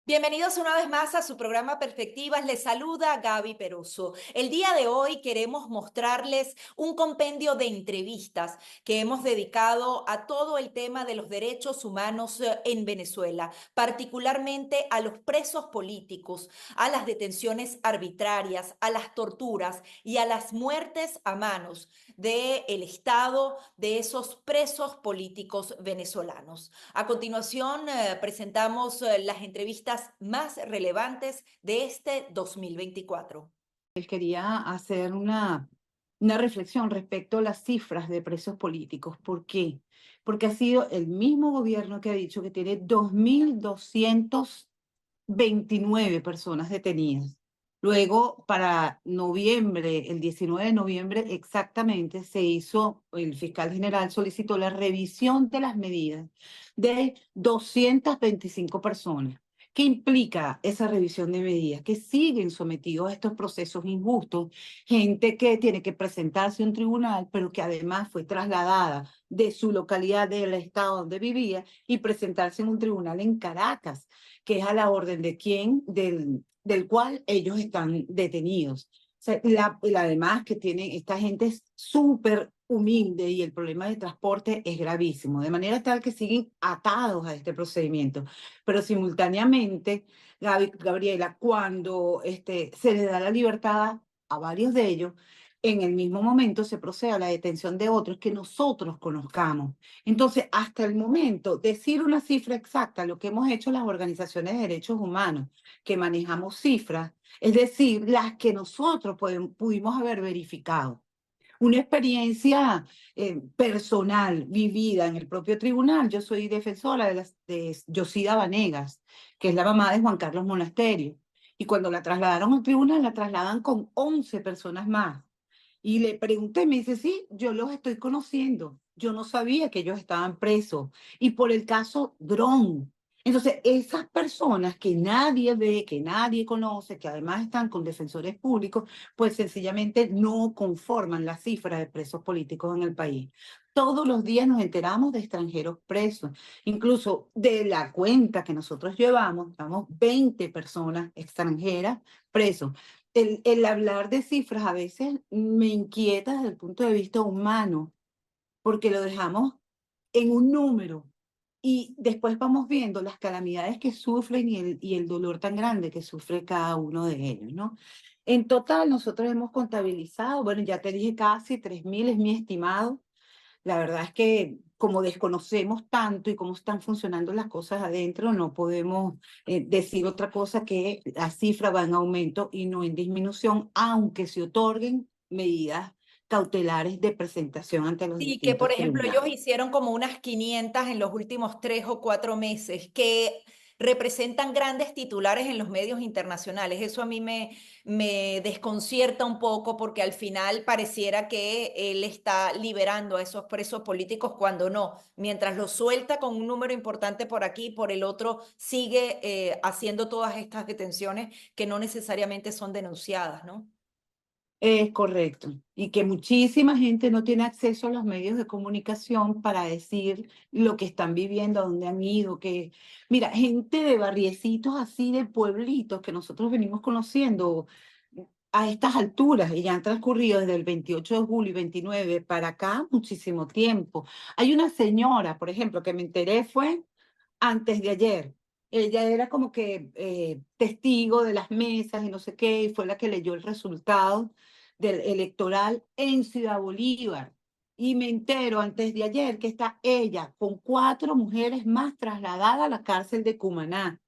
Bienvenidos una vez más a su programa Perspectivas. Les saluda Gaby Peroso. El día de hoy queremos mostrarles un compendio de entrevistas que hemos dedicado a todo el tema de los derechos humanos en Venezuela, particularmente a los presos políticos, a las detenciones arbitrarias, a las torturas y a las muertes a manos del Estado de esos presos políticos venezolanos. A continuación, presentamos las entrevistas más relevantes de este 2024. Él quería hacer una reflexión respecto a las cifras de presos políticos. ¿Por qué? Porque ha sido el mismo gobierno que ha dicho que tiene 2.229 personas detenidas. Luego, para noviembre, el 19 de noviembre exactamente, el fiscal general solicitó la revisión de las medidas de 225 personas. ¿Qué implica esa revisión de medidas? Que siguen sometidos a estos procesos injustos, gente que tiene que presentarse a un tribunal, pero que además fue trasladada de su localidad, del estado donde vivía, y presentarse en un tribunal en Caracas, que es a la orden de quién, del cual ellos están detenidos. O sea, además que tienen, esta gente es súper humilde y el problema de transporte es gravísimo, de manera tal que siguen atados a este procedimiento. Pero simultáneamente, Gabriela, cuando se les da la libertad a varios de ellos, en el mismo momento se procede a la detención de otros que nosotros conozcamos. Entonces, hasta el momento, decir una cifra exacta, lo que hemos hecho las organizaciones de derechos humanos, que manejamos cifras, es decir, las que nosotros pudimos haber verificado. Una experiencia personal, vivida en el propio tribunal. Yo soy defensora de Yosida Vanegas, que es la mamá de Juan Carlos Monasterio. Y cuando la trasladaron al tribunal, la trasladan con 11 personas más. Y le pregunté, me dice, sí, yo los estoy conociendo. Yo no sabía que ellos estaban presos. Y por el caso Dron. Entonces, esas personas que nadie ve, que nadie conoce, que además están con defensores públicos, pues sencillamente no conforman la cifra de presos políticos en el país. Todos los días nos enteramos de extranjeros presos. Incluso de la cuenta que nosotros llevamos, estamos 20 personas extranjeras presos. El hablar de cifras a veces me inquieta desde el punto de vista humano, porque lo dejamos en un número y después vamos viendo las calamidades que sufren y el dolor tan grande que sufre cada uno de ellos, ¿no? En total, nosotros hemos contabilizado, bueno, ya te dije casi 3.000 es mi estimado. La verdad es que como desconocemos tanto y cómo están funcionando las cosas adentro, no podemos decir otra cosa que la cifra va en aumento y no en disminución, aunque se otorguen medidas cautelares de presentación ante los Sí, que por distintos ejemplo ellos tribunales. hicieron como unas 500 en los últimos 3 o 4 meses, que representan grandes titulares en los medios internacionales. Eso a mí me desconcierta un poco porque al final pareciera que él está liberando a esos presos políticos cuando no. Mientras los suelta con un número importante por aquí, por el otro sigue haciendo todas estas detenciones que no necesariamente son denunciadas, ¿no? Es correcto. Y que muchísima gente no tiene acceso a los medios de comunicación para decir lo que están viviendo, a dónde han ido, que, mira, gente de barriecitos así, de pueblitos que nosotros venimos conociendo a estas alturas y ya han transcurrido desde el 28 de julio y 29 para acá muchísimo tiempo. Hay una señora, por ejemplo, que me enteré fue antes de ayer. Ella era como que testigo de las mesas y no sé qué, y fue la que leyó el resultado del electoral en Ciudad Bolívar. Y me entero antes de ayer que está ella con 4 mujeres más trasladadas a la cárcel de Cumaná.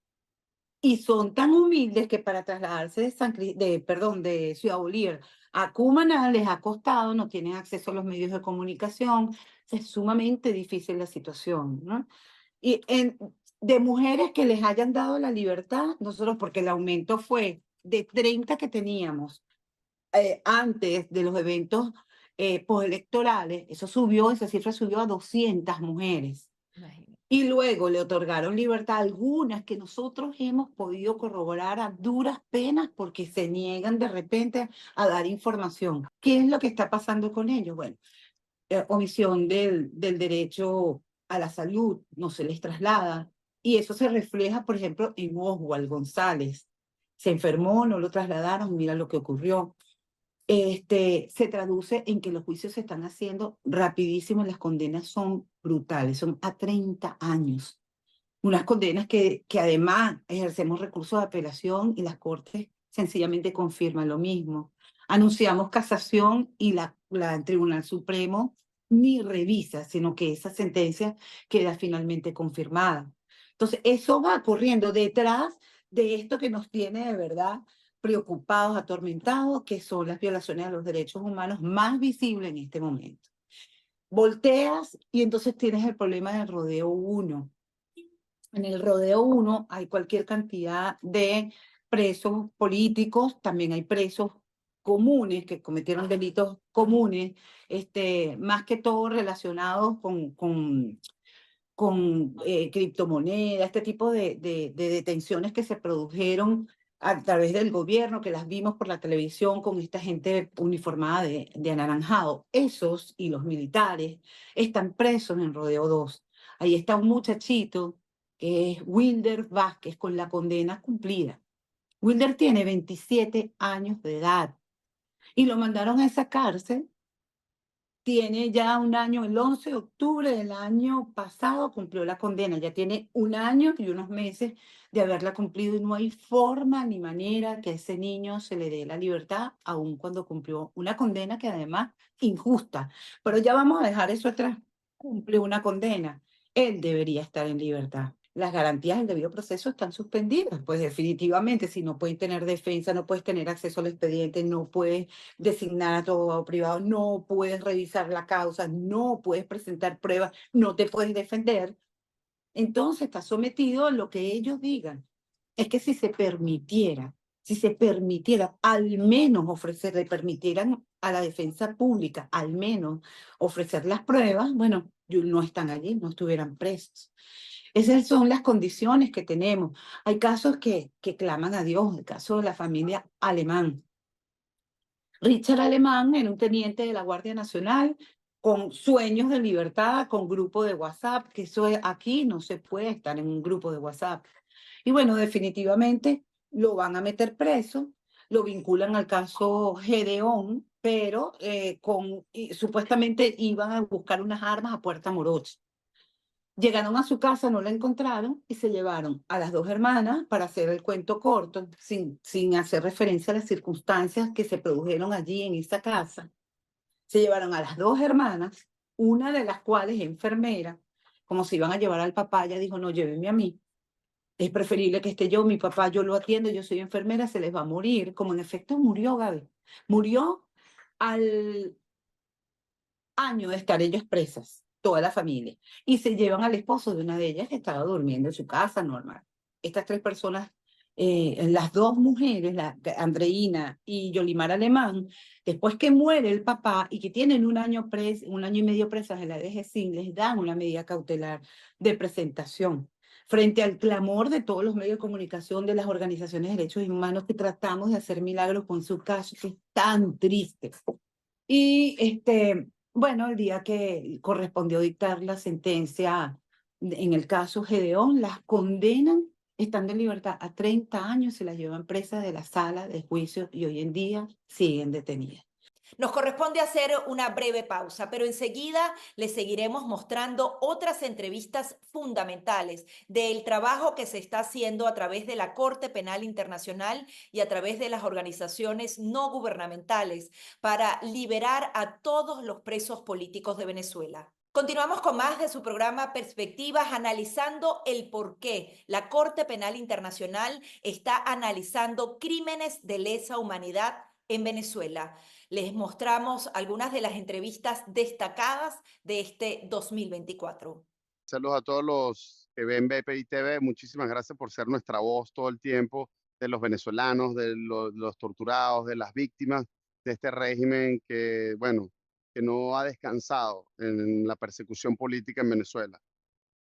Y son tan humildes que para trasladarse de Ciudad Bolívar a Cumaná les ha costado, no tienen acceso a los medios de comunicación. Es sumamente difícil la situación, ¿no? Y de mujeres que les hayan dado la libertad, nosotros, porque el aumento fue de 30 que teníamos antes de los eventos postelectorales, esa cifra subió a 200 mujeres. Imagínate. Y luego le otorgaron libertad a algunas que nosotros hemos podido corroborar a duras penas porque se niegan de repente a dar información. ¿Qué es lo que está pasando con ellos? Bueno, omisión del derecho a la salud, no se les traslada. Y eso se refleja, por ejemplo, en Oswald González. Se enfermó, no lo trasladaron, mira lo que ocurrió. Se traduce en que los juicios se están haciendo rapidísimo, las condenas son brutales, son a 30 años. Unas condenas que además ejercemos recursos de apelación y las cortes sencillamente confirman lo mismo. Anunciamos casación y el Tribunal Supremo ni revisa, sino que esa sentencia queda finalmente confirmada. Entonces, eso va corriendo detrás de esto que nos tiene de verdad preocupados, atormentados, que son las violaciones a los derechos humanos más visibles en este momento. Volteas y entonces tienes el problema del rodeo 1. En el rodeo 1 hay cualquier cantidad de presos políticos, también hay presos comunes que cometieron delitos comunes, más que todo relacionados con criptomonedas, este tipo de detenciones que se produjeron a través del gobierno, que las vimos por la televisión con esta gente uniformada de anaranjado. Esos y los militares están presos en Rodeo 2. Ahí está un muchachito que es Wilder Vázquez con la condena cumplida. Wilder tiene 27 años de edad y lo mandaron a esa cárcel. Tiene ya un año, el 11 de octubre del año pasado cumplió la condena, ya tiene un año y unos meses de haberla cumplido y no hay forma ni manera que a ese niño se le dé la libertad, aun cuando cumplió una condena que además injusta. Pero ya vamos a dejar eso atrás, cumplió una condena, él debería estar en libertad. Las garantías del debido proceso están suspendidas, pues definitivamente, si no pueden tener defensa, no puedes tener acceso al expediente, no puedes designar a tu abogado privado, no puedes revisar la causa, no puedes presentar pruebas, no te puedes defender, entonces estás sometido a lo que ellos digan. Es que si se permitiera al menos ofrecer, le permitieran a la defensa pública al menos ofrecer las pruebas, bueno, no están allí, no estuvieran presos. Esas son las condiciones que tenemos. Hay casos que claman a Dios, el caso de la familia Alemán. Richard Alemán era un teniente de la Guardia Nacional con sueños de libertad, con grupo de WhatsApp, que aquí no se puede estar en un grupo de WhatsApp. Y bueno, definitivamente lo van a meter preso, lo vinculan al caso Gedeón, pero supuestamente iban a buscar unas armas a Puerta Morocho. Llegaron a su casa, no la encontraron y se llevaron a las dos hermanas para hacer el cuento corto, sin hacer referencia a las circunstancias que se produjeron allí en esa casa. Se llevaron a las dos hermanas, una de las cuales es enfermera, como se iban a llevar al papá, ella dijo, no, llévenme a mí. Es preferible que esté yo, mi papá, yo lo atiendo, yo soy enfermera, se les va a morir. Como en efecto murió Gaby. Murió al año de estar ellas presas, toda la familia, y se llevan al esposo de una de ellas que estaba durmiendo en su casa normal. Estas tres personas, las dos mujeres, Andreina y Yolimar Alemán, después que muere el papá y que tienen un año y medio presas en la DGCIN, les dan una medida cautelar de presentación frente al clamor de todos los medios de comunicación, de las organizaciones de derechos humanos que tratamos de hacer milagros con su caso, que es tan triste. Y bueno, el día que correspondió dictar la sentencia en el caso Gedeón, las condenan, están de libertad a 30 años, se las llevan presas de la sala de juicio y hoy en día siguen detenidas. Nos corresponde hacer una breve pausa, pero enseguida les seguiremos mostrando otras entrevistas fundamentales del trabajo que se está haciendo a través de la Corte Penal Internacional y a través de las organizaciones no gubernamentales para liberar a todos los presos políticos de Venezuela. Continuamos con más de su programa Perspectivas, analizando el por qué la Corte Penal Internacional está analizando crímenes de lesa humanidad en Venezuela. Les mostramos algunas de las entrevistas destacadas de este 2024. Saludos a todos los que ven BPI TV. Muchísimas gracias por ser nuestra voz todo el tiempo de los venezolanos, de los torturados, de las víctimas de este régimen que, bueno, que no ha descansado en la persecución política en Venezuela.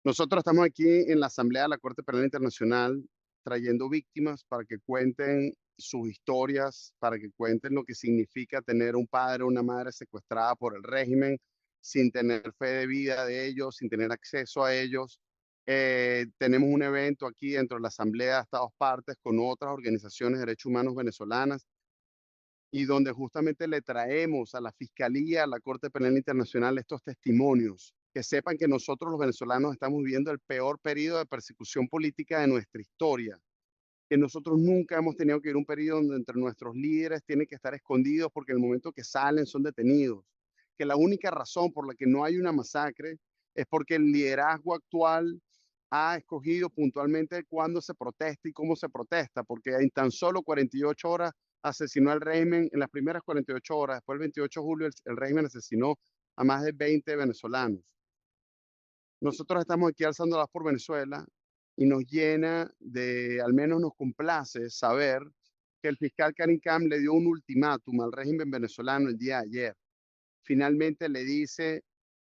Nosotros estamos aquí en la Asamblea de la Corte Penal Internacional trayendo víctimas para que cuenten sus historias, para que cuenten lo que significa tener un padre o una madre secuestrada por el régimen, sin tener fe de vida de ellos, sin tener acceso a ellos. Tenemos un evento aquí dentro de la Asamblea de Estados Partes con otras organizaciones de derechos humanos venezolanas y donde justamente le traemos a la Fiscalía, a la Corte Penal Internacional estos testimonios, que sepan que nosotros los venezolanos estamos viviendo el peor periodo de persecución política de nuestra historia, que nosotros nunca hemos tenido que ir a un periodo donde entre nuestros líderes tienen que estar escondidos porque en el momento que salen son detenidos, que la única razón por la que no hay una masacre es porque el liderazgo actual ha escogido puntualmente cuándo se protesta y cómo se protesta, porque en tan solo 48 horas asesinó al régimen, en las primeras 48 horas, después del 28 de julio, el régimen asesinó a más de 20 venezolanos. Nosotros estamos aquí alzando la voz por Venezuela y nos llena de, al menos nos complace saber que el fiscal Karim Khan le dio un ultimátum al régimen venezolano el día de ayer. Finalmente le dice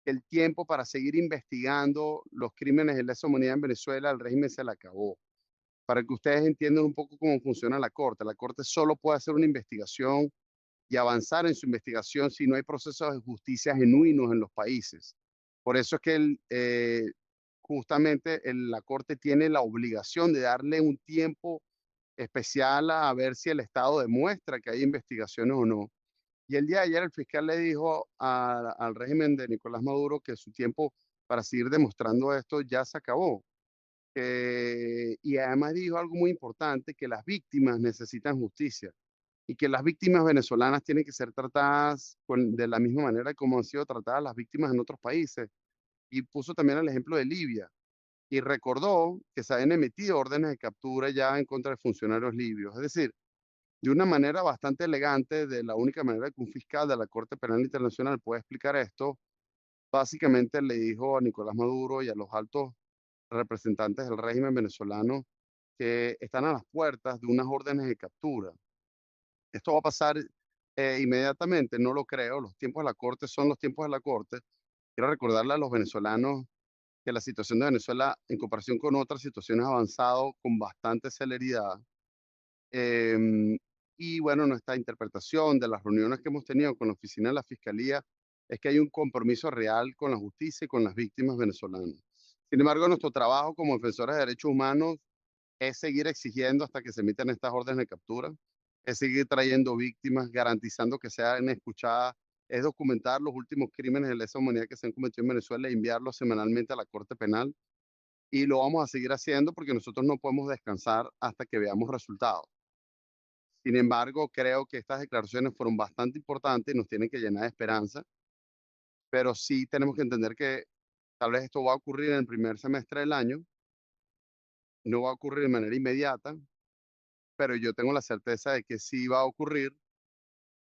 que el tiempo para seguir investigando los crímenes de lesa humanidad en Venezuela al régimen se le acabó. Para que ustedes entiendan un poco cómo funciona la Corte. La Corte solo puede hacer una investigación y avanzar en su investigación si no hay procesos de justicia genuinos en los países. Por eso es que justamente la Corte tiene la obligación de darle un tiempo especial a ver si el Estado demuestra que hay investigaciones o no. Y el día de ayer el fiscal le dijo al régimen de Nicolás Maduro que su tiempo para seguir demostrando esto ya se acabó. Y además dijo algo muy importante, que las víctimas necesitan justicia y que las víctimas venezolanas tienen que ser tratadas de la misma manera como han sido tratadas las víctimas en otros países. Y puso también el ejemplo de Libia y recordó que se habían emitido órdenes de captura ya en contra de funcionarios libios. Es decir, de una manera bastante elegante, de la única manera que un fiscal de la Corte Penal Internacional puede explicar esto, básicamente le dijo a Nicolás Maduro y a los altos representantes del régimen venezolano que están a las puertas de unas órdenes de captura. Esto va a pasar inmediatamente, no lo creo. Los tiempos de la Corte son los tiempos de la Corte. Quiero recordarle a los venezolanos que la situación de Venezuela, en comparación con otras situaciones, ha avanzado con bastante celeridad. Em, y bueno, nuestra interpretación de las reuniones que hemos tenido con la oficina de la Fiscalía es que hay un compromiso real con la justicia y con las víctimas venezolanas. Sin embargo, nuestro trabajo como defensores de derechos humanos es seguir exigiendo hasta que se emiten estas órdenes de captura, es seguir trayendo víctimas, garantizando que sean escuchadas, es documentar los últimos crímenes de lesa humanidad que se han cometido en Venezuela e enviarlos semanalmente a la Corte Penal. Y lo vamos a seguir haciendo porque nosotros no podemos descansar hasta que veamos resultados. Sin embargo, creo que estas declaraciones fueron bastante importantes y nos tienen que llenar de esperanza, pero sí tenemos que entender que tal vez esto va a ocurrir en el primer semestre del año, no va a ocurrir de manera inmediata, pero yo tengo la certeza de que sí va a ocurrir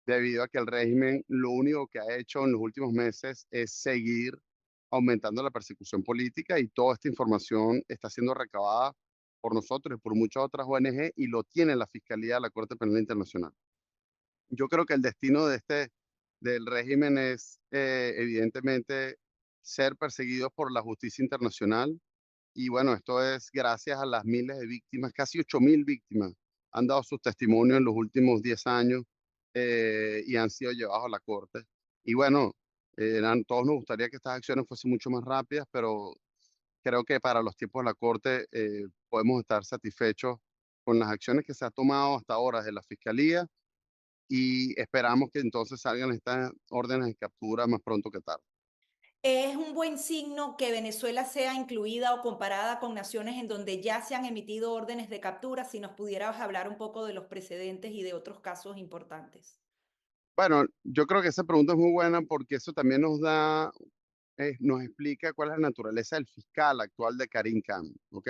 debido a que el régimen lo único que ha hecho en los últimos meses es seguir aumentando la persecución política y toda esta información está siendo recabada por nosotros y por muchas otras ONG y lo tiene la Fiscalía de la Corte Penal Internacional. Yo creo que el destino del régimen es evidentemente ser perseguidos por la justicia internacional. Y bueno, esto es gracias a las miles de víctimas, casi 8.000 víctimas han dado sus testimonios en los últimos 10 años y han sido llevados a la corte. Y bueno, todos nos gustaría que estas acciones fuesen mucho más rápidas, pero creo que para los tiempos de la corte podemos estar satisfechos con las acciones que se ha tomado hasta ahora de la Fiscalía y esperamos que entonces salgan estas órdenes de captura más pronto que tarde. ¿Es un buen signo que Venezuela sea incluida o comparada con naciones en donde ya se han emitido órdenes de captura? Si nos pudieras hablar un poco de los precedentes y de otros casos importantes. Bueno, yo creo que esa pregunta es muy buena porque eso también nos explica cuál es la naturaleza del fiscal actual de Karim Khan, ¿ok?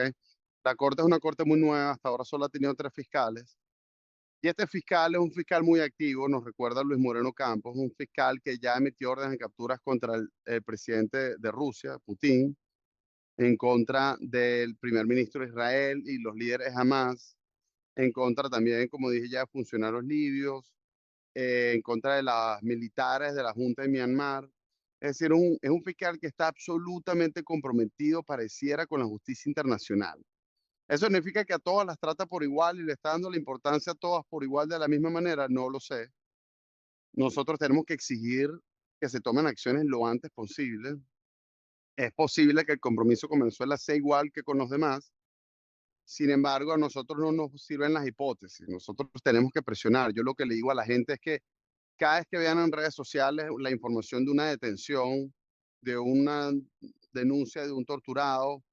La corte es una corte muy nueva, hasta ahora solo ha tenido 3 fiscales. Y este fiscal es un fiscal muy activo, nos recuerda a Luis Moreno Campos, un fiscal que ya emitió órdenes de capturas contra el presidente de Rusia, Putin, en contra del primer ministro de Israel y los líderes Hamas, en contra también, como dije ya, de funcionarios libios, en contra de las militares de la Junta de Myanmar. Es decir, es un fiscal que está absolutamente comprometido, pareciera, con la justicia internacional. ¿Eso significa que a todas las trata por igual y le está dando la importancia a todas por igual de la misma manera? No lo sé. Nosotros tenemos que exigir que se tomen acciones lo antes posible. Es posible que el compromiso con Venezuela sea igual que con los demás. Sin embargo, a nosotros no nos sirven las hipótesis. Nosotros tenemos que presionar. Yo lo que le digo a la gente es que cada vez que vean en redes sociales la información de una detención, de una denuncia de un torturado,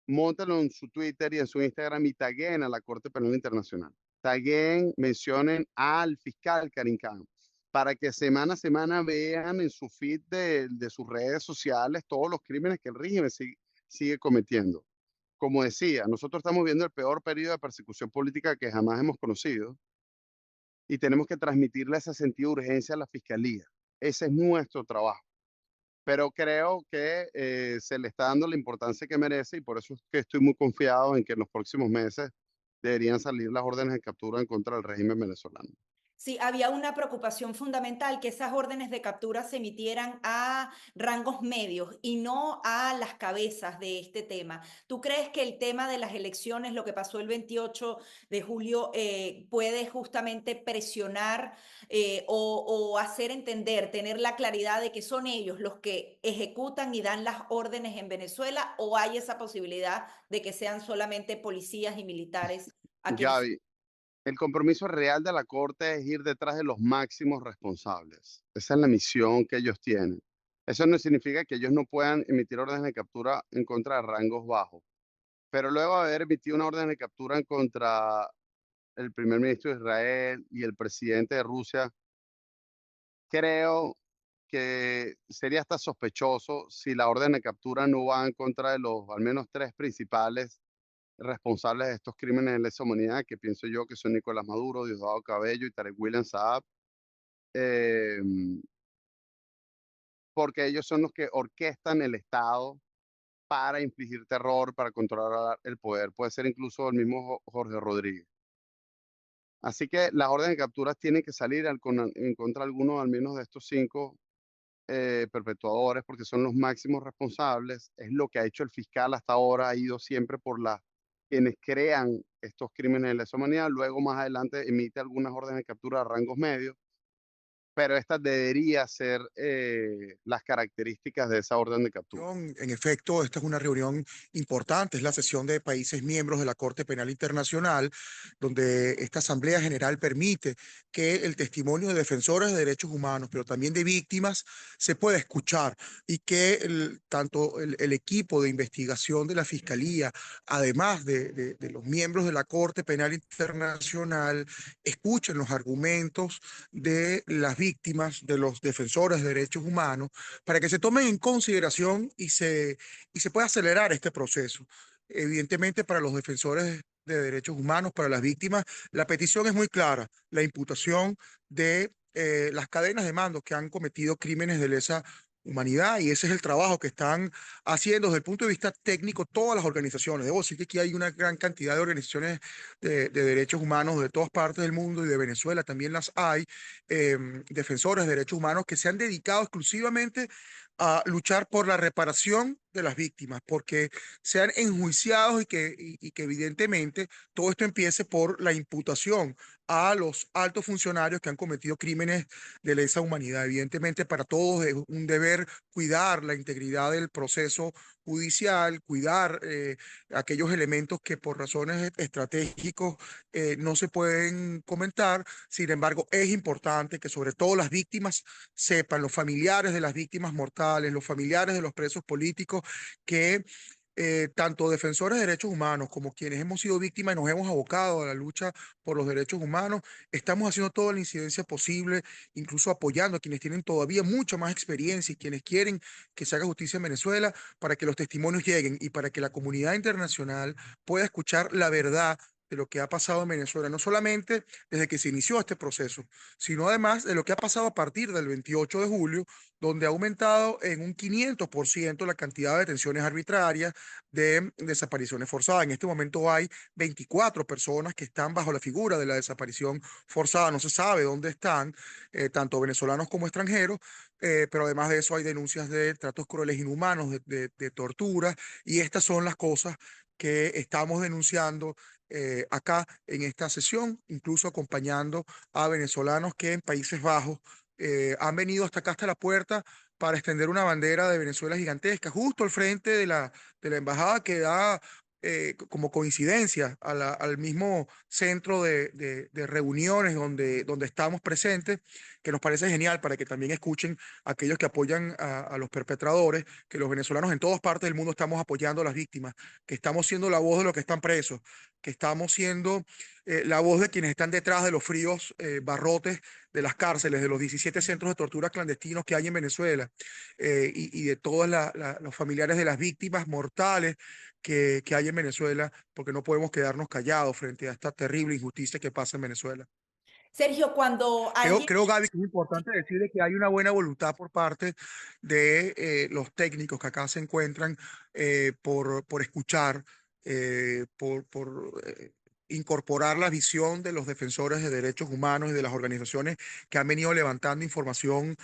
móntenlo en su Twitter y en su Instagram y taguen a la Corte Penal Internacional. Taguen, mencionen al fiscal Karim Khan, para que semana a semana vean en su feed de sus redes sociales todos los crímenes que el régimen sigue cometiendo. Como decía, nosotros estamos viendo el peor periodo de persecución política que jamás hemos conocido y tenemos que transmitirle ese sentido de urgencia a la fiscalía. Ese es nuestro trabajo. Pero creo que se le está dando la importancia que merece y por eso es que estoy muy confiado en que en los próximos meses deberían salir las órdenes de captura en contra del régimen venezolano. Sí, había una preocupación fundamental que esas órdenes de captura se emitieran a rangos medios y no a las cabezas de este tema. ¿Tú crees que el tema de las elecciones, lo que pasó el 28 de julio, puede justamente presionar o hacer entender, tener la claridad de que son ellos los que ejecutan y dan las órdenes en Venezuela, o hay esa posibilidad de que sean solamente policías y militares a quienes... Gaby, el compromiso real de la Corte es ir detrás de los máximos responsables. Esa es la misión que ellos tienen. Eso no significa que ellos no puedan emitir órdenes de captura en contra de rangos bajos. Pero luego de haber emitido una orden de captura en contra el primer ministro de Israel y el presidente de Rusia, creo que sería hasta sospechoso si la orden de captura no va en contra de los al menos tres principales responsables de estos crímenes de lesa humanidad, que pienso yo que son Nicolás Maduro, Diosdado Cabello y Tarek William Saab, porque ellos son los que orquestan el Estado para infligir terror, para controlar el poder. Puede ser incluso el mismo Jorge Rodríguez. Así que las órdenes de captura tienen que salir en contra de algunos al menos de estos cinco perpetuadores, porque son los máximos responsables. Es lo que ha hecho el fiscal hasta ahora, ha ido siempre por quienes crean estos crímenes de lesa humanidad. Luego, más adelante, emite algunas órdenes de captura a rangos medios, pero estas deberían ser las características de esa orden de captura. En efecto, esta es una reunión importante, es la sesión de países miembros de la Corte Penal Internacional, donde esta Asamblea General permite que el testimonio de defensores de derechos humanos, pero también de víctimas, se pueda escuchar y que tanto el equipo de investigación de la Fiscalía, además de los miembros de la Corte Penal Internacional, escuchen los argumentos de las víctimas, de los defensores de derechos humanos, para que se tomen en consideración y se pueda acelerar este proceso. Evidentemente, para los defensores de derechos humanos, para las víctimas, la petición es muy clara, la imputación de las cadenas de mando que han cometido crímenes de lesa humanidad, y ese es el trabajo que están haciendo desde el punto de vista técnico todas las organizaciones. Debo decir que aquí hay una gran cantidad de organizaciones de derechos humanos de todas partes del mundo, y de Venezuela también las hay, defensores de derechos humanos que se han dedicado exclusivamente a luchar por la reparación de las víctimas, porque sean enjuiciados y que evidentemente todo esto empiece por la imputación a los altos funcionarios que han cometido crímenes de lesa humanidad. Evidentemente, para todos es un deber cuidar la integridad del proceso judicial, cuidar aquellos elementos que por razones estratégicos no se pueden comentar. Sin embargo, es importante que sobre todo las víctimas sepan, los familiares de las víctimas mortales, los familiares de los presos políticos, que tanto defensores de derechos humanos como quienes hemos sido víctimas y nos hemos abocado a la lucha por los derechos humanos, estamos haciendo toda la incidencia posible, incluso apoyando a quienes tienen todavía mucha más experiencia y quienes quieren que se haga justicia en Venezuela, para que los testimonios lleguen y para que la comunidad internacional pueda escuchar la verdad de lo que ha pasado en Venezuela, no solamente desde que se inició este proceso, sino además de lo que ha pasado a partir del 28 de julio, donde ha aumentado en un 500% la cantidad de detenciones arbitrarias, de desapariciones forzadas. En este momento hay 24 personas que están bajo la figura de la desaparición forzada. No se sabe dónde están, tanto venezolanos como extranjeros, pero además de eso hay denuncias de tratos crueles, inhumanos, de tortura, y estas son las cosas que estamos denunciando acá en esta sesión, incluso acompañando a venezolanos que en Países Bajos han venido hasta acá, hasta la puerta, para extender una bandera de Venezuela gigantesca, justo al frente de la embajada que da como coincidencia al mismo centro de reuniones donde estamos presentes, que nos parece genial para que también escuchen aquellos que apoyan a los perpetradores, que los venezolanos en todas partes del mundo estamos apoyando a las víctimas, que estamos siendo la voz de los que están presos, que estamos siendo la voz de quienes están detrás de los fríos barrotes de las cárceles, de los 17 centros de tortura clandestinos que hay en Venezuela, y de todos los familiares de las víctimas mortales que hay en Venezuela, porque no podemos quedarnos callados frente a esta terrible injusticia que pasa en Venezuela. Sergio, cuando alguien... Creo, Gaby, que es importante decirle que hay una buena voluntad por parte de los técnicos que acá se encuentran por escuchar, por incorporar la visión de los defensores de derechos humanos y de las organizaciones que han venido levantando información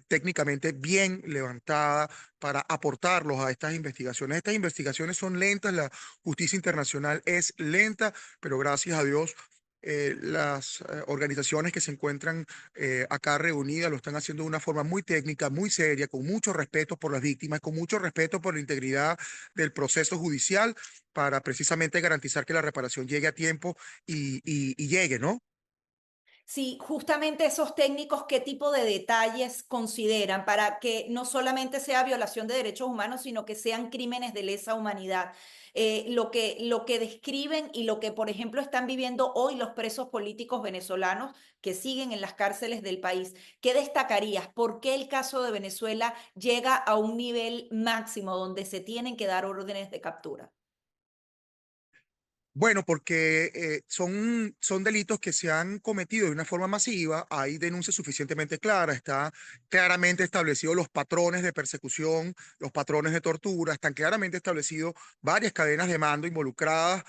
técnicamente bien levantada para aportarlos a estas investigaciones. Estas investigaciones son lentas, la justicia internacional es lenta, pero gracias a Dios las organizaciones que se encuentran acá reunidas lo están haciendo de una forma muy técnica, muy seria, con mucho respeto por las víctimas, con mucho respeto por la integridad del proceso judicial para precisamente garantizar que la reparación llegue a tiempo y llegue, ¿no? Sí, justamente esos técnicos, ¿qué tipo de detalles consideran para que no solamente sea violación de derechos humanos, sino que sean crímenes de lesa humanidad? Lo que describen y lo que, por ejemplo, están viviendo hoy los presos políticos venezolanos que siguen en las cárceles del país. ¿Qué destacarías? ¿Por qué el caso de Venezuela llega a un nivel máximo donde se tienen que dar órdenes de captura? Bueno, porque son delitos que se han cometido de una forma masiva, hay denuncias suficientemente claras, está claramente establecidos los patrones de persecución, los patrones de tortura, están claramente establecidos varias cadenas de mando involucradas,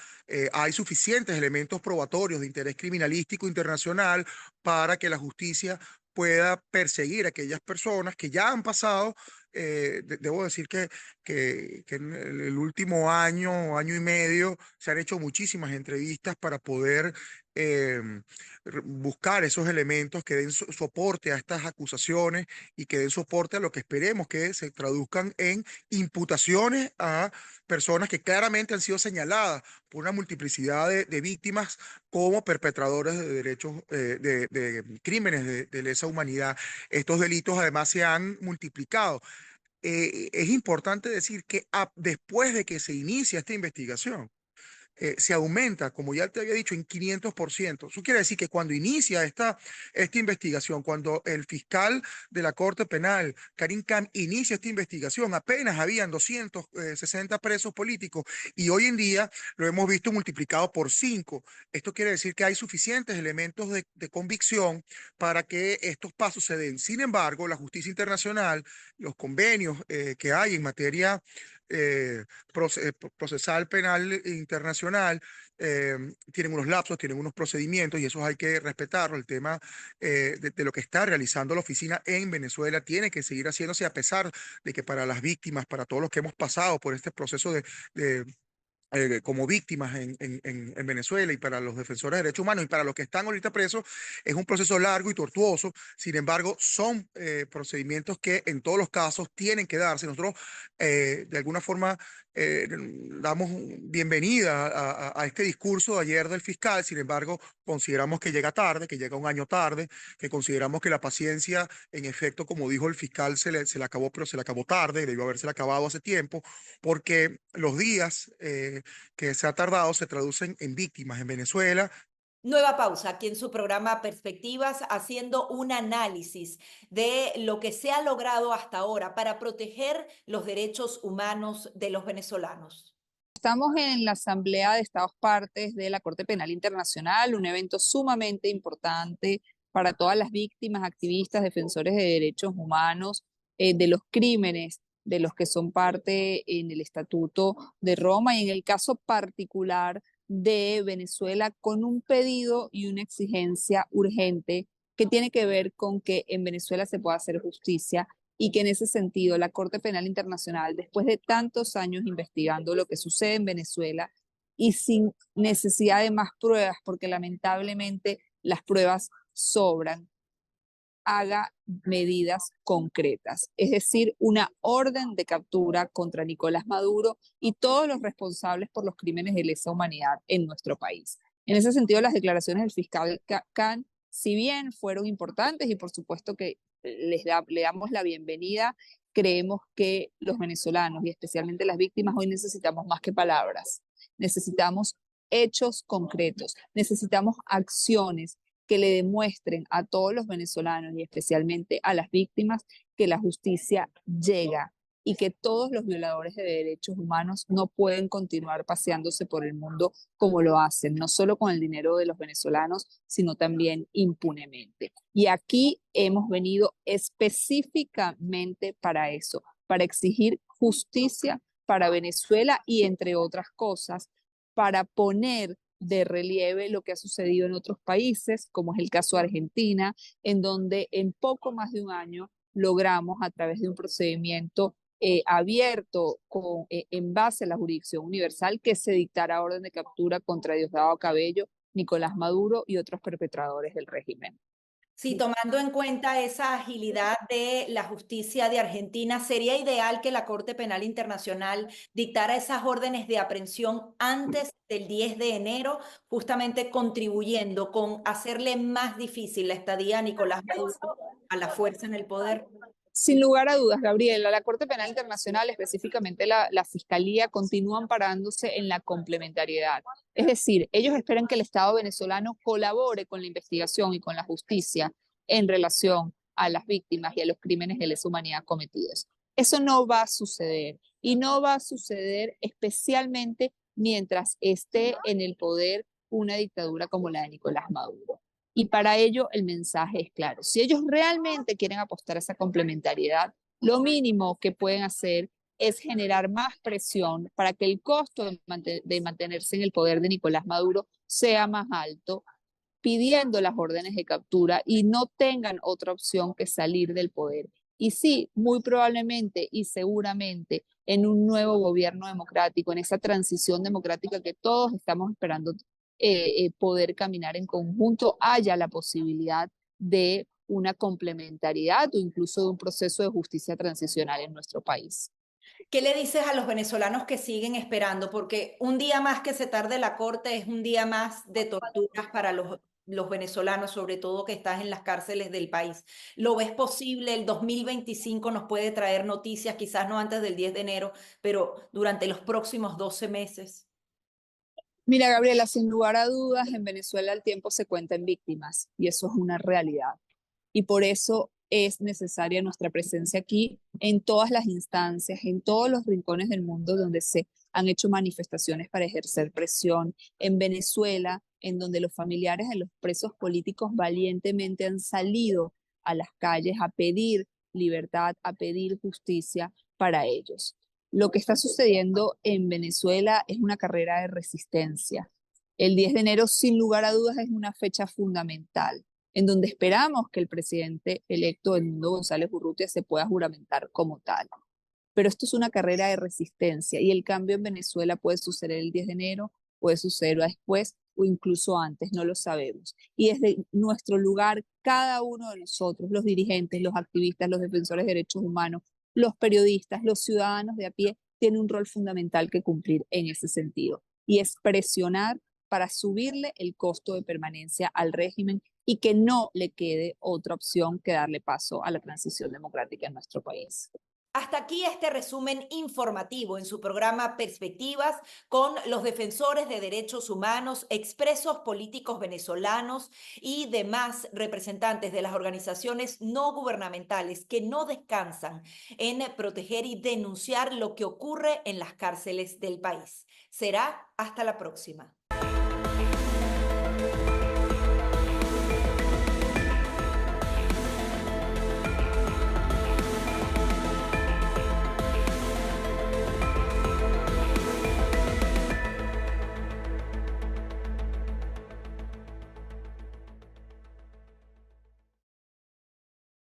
hay suficientes elementos probatorios de interés criminalístico internacional para que la justicia pueda perseguir a aquellas personas que ya han pasado. Debo decir que en el último año, año y medio, se han hecho muchísimas entrevistas para poder buscar esos elementos que den soporte a estas acusaciones y que den soporte a lo que esperemos que se traduzcan en imputaciones a personas que claramente han sido señaladas por una multiplicidad de víctimas como perpetradores de derechos, de crímenes de lesa humanidad. Estos delitos además se han multiplicado. Es importante decir que después de que se inicia esta investigación, se aumenta, como ya te había dicho, en 500%. Eso quiere decir que cuando inicia esta investigación, cuando el fiscal de la Corte Penal, Karim Khan, inicia esta investigación, apenas habían 260 presos políticos y hoy en día lo hemos visto multiplicado por 5. Esto quiere decir que hay suficientes elementos de convicción para que estos pasos se den. Sin embargo, la justicia internacional, los convenios que hay en materia procesal penal internacional, tienen unos lapsos, tienen unos procedimientos y esos hay que respetarlo. El tema de lo que está realizando la oficina en Venezuela tiene que seguir haciéndose a pesar de que para las víctimas, para todos los que hemos pasado por este proceso de como víctimas en Venezuela y para los defensores de derechos humanos y para los que están ahorita presos, es un proceso largo y tortuoso. Sin embargo, son procedimientos que en todos los casos tienen que darse. Nosotros, de alguna forma, damos bienvenida a este discurso de ayer del fiscal. Sin embargo, consideramos que llega tarde, que llega un año tarde, que consideramos que la paciencia, en efecto, como dijo el fiscal, se le acabó, pero se le acabó tarde, debió haberse acabado hace tiempo, porque los días que se ha tardado se traducen en víctimas en Venezuela. Nueva pausa aquí en su programa Perspectivas, haciendo un análisis de lo que se ha logrado hasta ahora para proteger los derechos humanos de los venezolanos. Estamos en la Asamblea de Estados Partes de la Corte Penal Internacional, un evento sumamente importante para todas las víctimas, activistas, defensores de derechos humanos, de los crímenes de los que son parte en el Estatuto de Roma y en el caso particular de Venezuela con un pedido y una exigencia urgente que tiene que ver con que en Venezuela se pueda hacer justicia y que en ese sentido la Corte Penal Internacional, después de tantos años investigando lo que sucede en Venezuela y sin necesidad de más pruebas, porque lamentablemente las pruebas sobran, haga medidas concretas, es decir, una orden de captura contra Nicolás Maduro y todos los responsables por los crímenes de lesa humanidad en nuestro país. En ese sentido, las declaraciones del fiscal Khan, si bien fueron importantes y por supuesto que le damos la bienvenida, creemos que los venezolanos y especialmente las víctimas hoy necesitamos más que palabras, necesitamos hechos concretos, necesitamos acciones que le demuestren a todos los venezolanos y especialmente a las víctimas que la justicia llega y que todos los violadores de derechos humanos no pueden continuar paseándose por el mundo como lo hacen, no solo con el dinero de los venezolanos, sino también impunemente. Y aquí hemos venido específicamente para eso, para exigir justicia para Venezuela y, entre otras cosas, para poner de relieve lo que ha sucedido en otros países, como es el caso de Argentina, en donde en poco más de un año logramos, a través de un procedimiento abierto en base a la jurisdicción universal, que se dictara orden de captura contra Diosdado Cabello, Nicolás Maduro y otros perpetradores del régimen. Sí, tomando en cuenta esa agilidad de la justicia de Argentina, sería ideal que la Corte Penal Internacional dictara esas órdenes de aprehensión antes del 10 de enero, justamente contribuyendo con hacerle más difícil la estadía a Nicolás Maduro a la fuerza en el poder. Sin lugar a dudas, Gabriela, la Corte Penal Internacional, específicamente la Fiscalía, continúan parándose en la complementariedad. Es decir, ellos esperan que el Estado venezolano colabore con la investigación y con la justicia en relación a las víctimas y a los crímenes de lesa humanidad cometidos. Eso no va a suceder y no va a suceder especialmente mientras esté en el poder una dictadura como la de Nicolás Maduro. Y para ello el mensaje es claro. Si ellos realmente quieren apostar a esa complementariedad, lo mínimo que pueden hacer es generar más presión para que el costo de mantenerse en el poder de Nicolás Maduro sea más alto, pidiendo las órdenes de captura y no tengan otra opción que salir del poder. Y sí, muy probablemente y seguramente en un nuevo gobierno democrático, en esa transición democrática que todos estamos esperando poder caminar en conjunto, haya la posibilidad de una complementariedad o incluso de un proceso de justicia transicional en nuestro país. ¿Qué le dices a los venezolanos que siguen esperando? Porque un día más que se tarde la corte es un día más de torturas para los venezolanos, sobre todo que están en las cárceles del país. ¿Lo ves posible? El 2025 nos puede traer noticias, quizás no antes del 10 de enero, pero durante los próximos 12 meses. Mira, Gabriela, sin lugar a dudas, en Venezuela el tiempo se cuenta en víctimas y eso es una realidad. Y por eso es necesaria nuestra presencia aquí en todas las instancias, en todos los rincones del mundo donde se han hecho manifestaciones para ejercer presión. En Venezuela, en donde los familiares de los presos políticos valientemente han salido a las calles a pedir libertad, a pedir justicia para ellos. Lo que está sucediendo en Venezuela es una carrera de resistencia. El 10 de enero, sin lugar a dudas, es una fecha fundamental en donde esperamos que el presidente electo Edmundo González Urrutia se pueda juramentar como tal. Pero esto es una carrera de resistencia y el cambio en Venezuela puede suceder el 10 de enero, puede suceder después o incluso antes, no lo sabemos. Y desde nuestro lugar, cada uno de nosotros, los dirigentes, los activistas, los defensores de derechos humanos, los periodistas, los ciudadanos de a pie, tienen un rol fundamental que cumplir en ese sentido. Y es presionar para subirle el costo de permanencia al régimen y que no le quede otra opción que darle paso a la transición democrática en nuestro país. Hasta aquí este resumen informativo en su programa Perspectivas con los defensores de derechos humanos, expresos políticos venezolanos y demás representantes de las organizaciones no gubernamentales que no descansan en proteger y denunciar lo que ocurre en las cárceles del país. Será hasta la próxima.